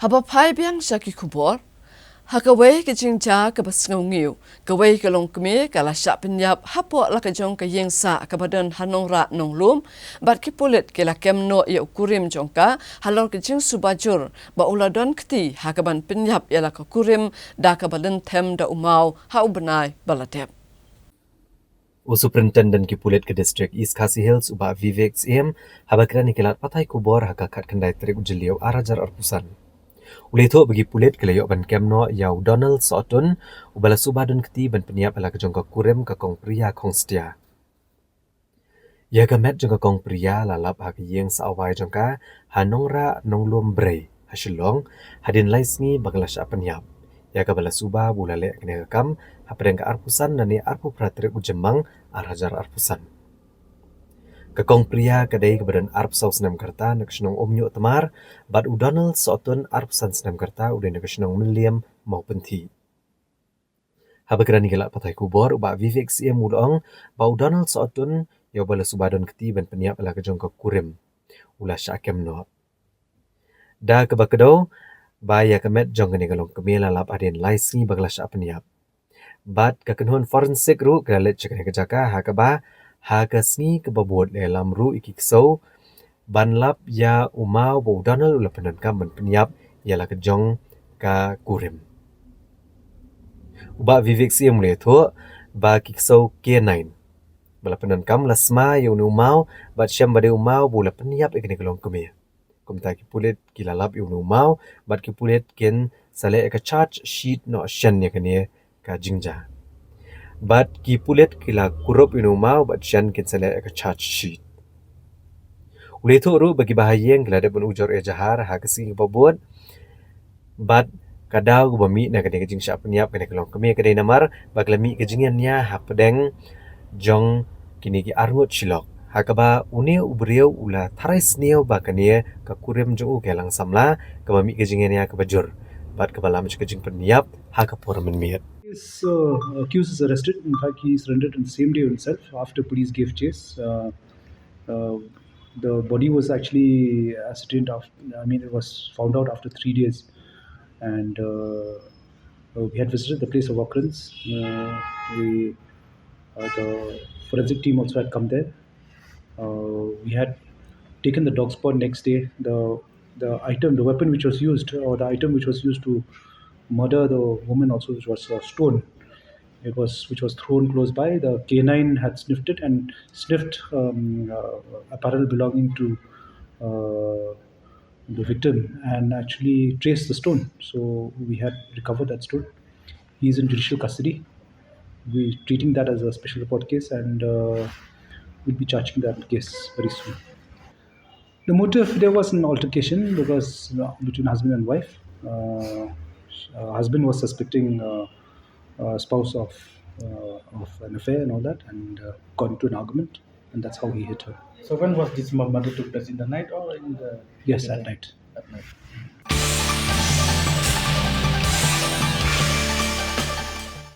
Haba pai biang shaki kubor. Hakaway ke jingja ke basngawngiw. Kaway ke long kemi kala syak Pyniap hapo la ke jong ke yengsa ke badan Nongrah nonglum. Bat ke Pulit ke la kemno ya Kurim jongka halor ke jing subajur. Ba uladon keti hakaban Pyniap ya la ke Kurim da ke badan tem da umau ha ubenai baladep. Superintendent ki Pulit ke district East Khasi Hills uba Vivek CM habakran ikilat patai kubor hakakat kendai trik ujeliau arajar arpusan. Ulito bagi Pulit ke layok ban kemno yau Donald Sohtun ubala subadun keti ban Pyniap ala kejongka Kurim ke kong pria kong setia. Ya gamet jongka kong pria lalap hak yeng saawai jongka Nongrah nonglum brei ha Shillong hadin laisngi bagalas Pyniap. Ya kabala suba bulale kene kam hapreng ke arpusan nani arpu pratrik ujemang arajar arpusan. Kekong pria kadai kebadan arp sau senam kerta nak senong omnyo temar bat u Donald Sohtun arpusan senam kerta udah nak senong William mau penti. Habakran gelak patai kubor uba Vivek CM ulong ba u Donald Sohtun ya bala subadon keti ban Pyniap ala kejong ke Kurim ulah syakem no. Da kebakedo ba ya kemet jong kene galong kemela lap adin laisi bagla syak Pyniap. Bat kekenhun forensik ru galet cekene kejaka hakaba hakasni kebabot dalam ru iki kesau ban lap ya umau bo Donald ula penankam ban Pyniap ialah kejong ka Kurim. Uba Vivek CM le tho ba kisau K9 bala penankam lasma ya umau bat syam bade umau bola Pyniap ikene kelong kemia. Kumta ki Pulit kilalap ya umau bat ki Pulit ken sale ka charge sheet no shan ya kene ka jingja. Bat ki Pulit kila kurup ya umau bat shan ken sale ka charge sheet. Ulito ru bagi bahayeng gelada bun ujor e jahar ha kesi babot bat kadau bami na kene jing syak Pyniap kene kelong kemia kedai namar baglami kejingan nya ha pedeng jong kini ki arngut Shillong hakaba une ubriau ula tharais neo bakania ka Kurim Jongu kelang samla ka bami kejingan nya ka bajur bat ka balam kejing Pyniap ha ka por menmiat. His accused is arrested. In fact, he surrendered on the same day himself after police gave chase. The body was actually ascertained after, it was found out after 3 days. And we had visited the place of occurrence. The forensic team also had come there. We had taken the dog spot next day. The weapon which was used, or the item which was used to murder the woman, also which was a stone. Which was thrown close by. The K9 had sniffed it and sniffed apparel belonging to the victim and actually traced the stone. So we had recovered that stone. He is in judicial custody. We're treating that as a special report case, and we'll be charging that case very soon. The motive, there was an altercation because between husband and wife. Husband was suspecting spouse of an affair and all that, and got into an argument, and that's how he hit her. So when was this murder took place, in the night or in the? Yes, at night. At night.